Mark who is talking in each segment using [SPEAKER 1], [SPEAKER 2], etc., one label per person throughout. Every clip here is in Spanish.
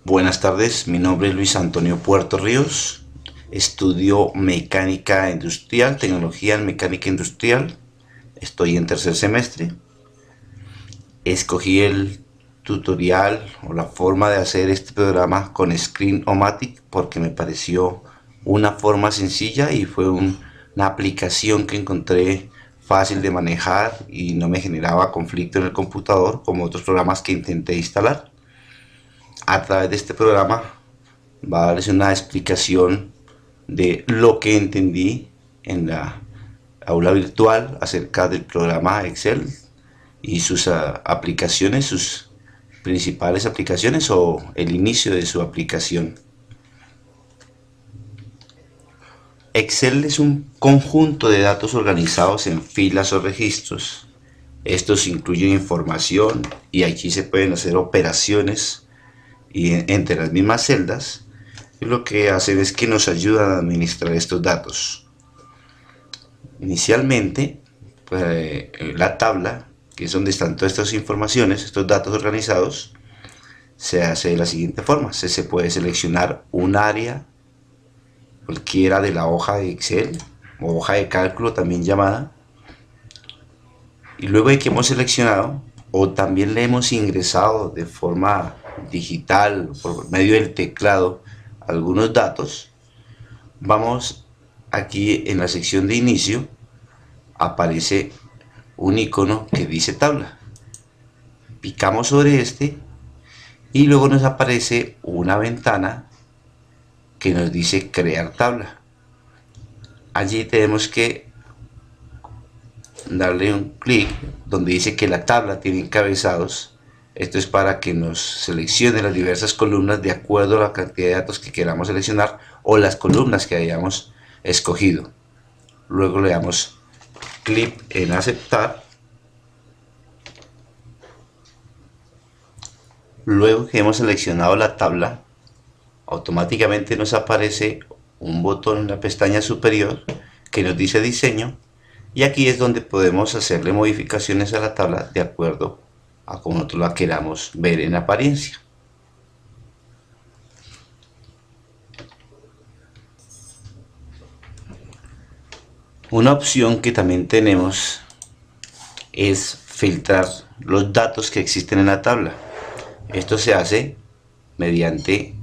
[SPEAKER 1] Buenas tardes, mi nombre es Luis Antonio Puerto Ríos, estudio mecánica industrial, tecnología en mecánica industrial, estoy en tercer semestre. Escogí el tutorial o la forma de hacer este programa con Screen-O-Matic porque me pareció una forma sencilla y fue una aplicación que encontré fácil de manejar y no me generaba conflicto en el computador como otros programas que intenté instalar. A través de este programa va a darles una explicación de lo que entendí en la aula virtual acerca del programa Excel y sus aplicaciones, sus principales aplicaciones o el inicio de su aplicación. Excel es un conjunto de datos organizados en filas o registros. Estos incluyen información y aquí se pueden hacer operaciones y entre las mismas celdas. Y lo que hacen es que nos ayudan a administrar estos datos. Inicialmente, la tabla, que es donde están todas estas informaciones, estos datos organizados, se hace de la siguiente forma. Se puede seleccionar un área, cualquiera de la hoja de Excel, o hoja de cálculo también llamada, y luego de que hemos seleccionado, o también le hemos ingresado de forma digital, por medio del teclado, algunos datos, vamos aquí en la sección de inicio, aparece un icono que dice tabla. Picamos sobre este y luego nos aparece una ventana que nos dice crear tabla. Allí tenemos que darle un clic donde dice que la tabla tiene encabezados. Esto es para que nos seleccione las diversas columnas de acuerdo a la cantidad de datos que queramos seleccionar o las columnas que hayamos escogido. Luego le damos clic en aceptar. Luego que hemos seleccionado la tabla, automáticamente nos aparece un botón en la pestaña superior que nos dice diseño, y aquí es donde podemos hacerle modificaciones a la tabla de acuerdo a como nosotros la queramos ver en apariencia. Una opción que también tenemos es filtrar los datos que existen en la tabla. Esto se hace mediante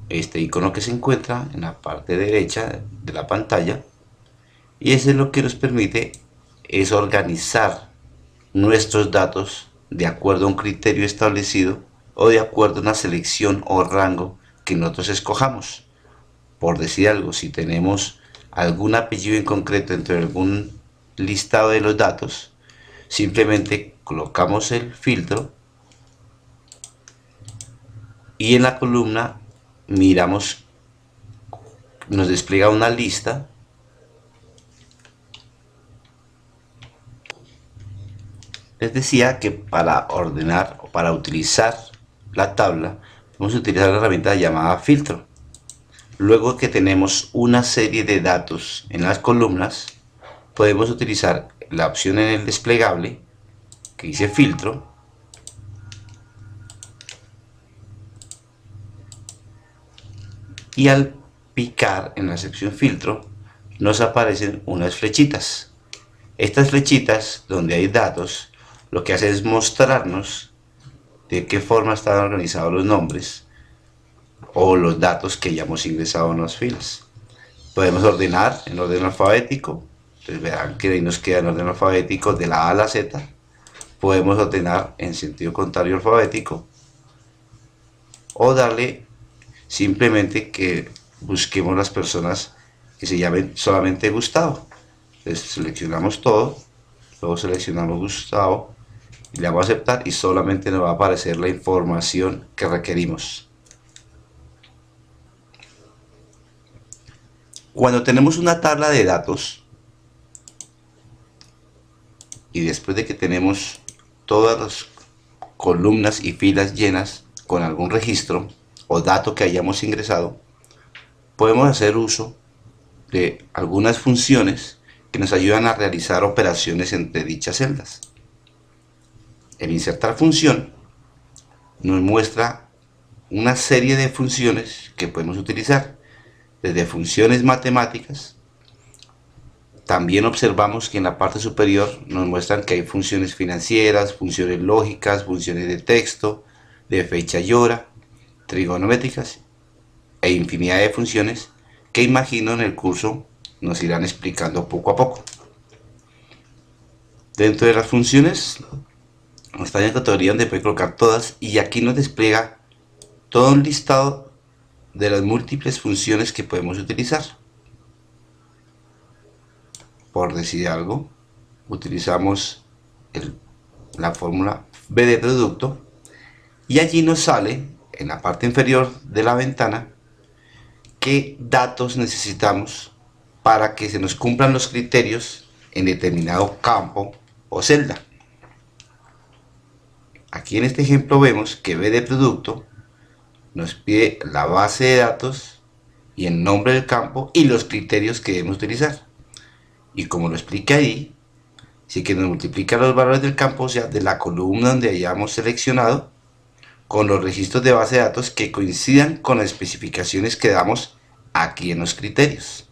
[SPEAKER 1] este icono que se encuentra en la parte derecha de la pantalla, y eso es lo que nos permite es organizar nuestros datos de acuerdo a un criterio establecido o de acuerdo a una selección o rango que nosotros escojamos. Por decir algo, si tenemos algún apellido en concreto dentro de algún listado de los datos, simplemente colocamos el filtro y en la columna miramos, nos despliega una lista. Les decía que para ordenar o para utilizar la tabla vamos a utilizar la herramienta llamada filtro. Luego que tenemos una serie de datos en las columnas, podemos utilizar la opción en el desplegable que dice filtro, y al picar en la sección filtro nos aparecen unas flechitas. Estas flechitas donde hay datos lo que hace es mostrarnos de qué forma están organizados los nombres o los datos que hayamos ingresado en las filas. Podemos ordenar en orden alfabético. Entonces verán que ahí nos queda en orden alfabético de la A a la Z. Podemos ordenar en sentido contrario alfabético o darle simplemente que busquemos las personas que se llamen solamente Gustavo. Entonces seleccionamos todo, luego seleccionamos Gustavo y le damos a aceptar y solamente nos va a aparecer la información que requerimos. Cuando tenemos una tabla de datos y después de que tenemos todas las columnas y filas llenas con algún registro o dato que hayamos ingresado, podemos hacer uso de algunas funciones que nos ayudan a realizar operaciones entre dichas celdas. El insertar función nos muestra una serie de funciones que podemos utilizar, desde funciones matemáticas. También observamos que en la parte superior nos muestran que hay funciones financieras, funciones lógicas, funciones de texto, de fecha y hora, trigonométricas e infinidad de funciones que imagino en el curso nos irán explicando poco a poco. Dentro de las funciones está en categoría donde puede colocar todas, y aquí nos despliega todo un listado de las múltiples funciones que podemos utilizar. Por decir algo, utilizamos la fórmula B de producto, y allí nos sale en la parte inferior de la ventana qué datos necesitamos para que se nos cumplan los criterios en determinado campo o celda. Aquí en este ejemplo vemos que B de producto nos pide la base de datos y el nombre del campo y los criterios que debemos utilizar. Y como lo explica ahí, si que nos multiplica los valores del campo, o sea, de la columna donde hayamos seleccionado, con los registros de base de datos que coincidan con las especificaciones que damos aquí en los criterios.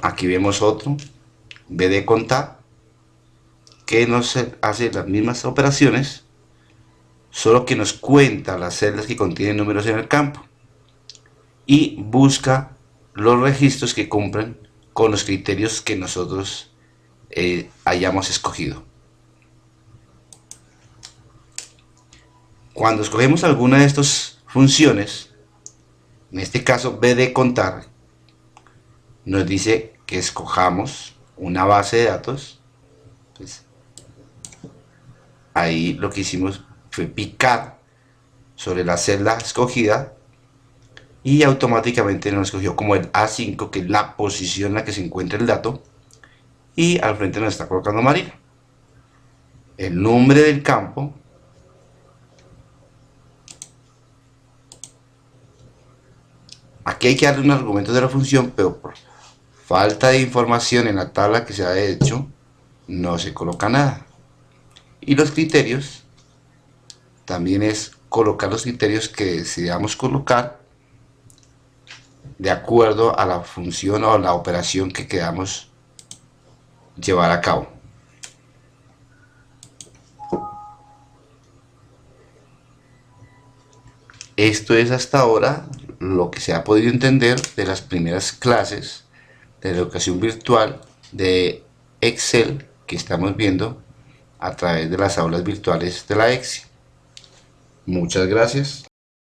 [SPEAKER 1] Aquí vemos otro, B de contar, que nos hace las mismas operaciones, solo que nos cuenta las celdas que contienen números en el campo y busca los registros que cumplen con los criterios que nosotros hayamos escogido. Cuando escogemos alguna de estas funciones, en este caso B de contar, nos dice que escojamos una base de datos. Pues, ahí lo que hicimos fue picar sobre la celda escogida y automáticamente nos escogió como el A5, que es la posición en la que se encuentra el dato, y al frente nos está colocando Marina. El nombre del campo, aquí hay que darle un argumento de la función, pero por falta de información en la tabla que se ha hecho no se coloca nada. Y los criterios también es colocar los criterios que decidamos colocar de acuerdo a la función o la operación que queramos llevar a cabo. Esto es hasta ahora lo que se ha podido entender de las primeras clases de la educación virtual de Excel que estamos viendo a través de las aulas virtuales de la EXI. Muchas gracias.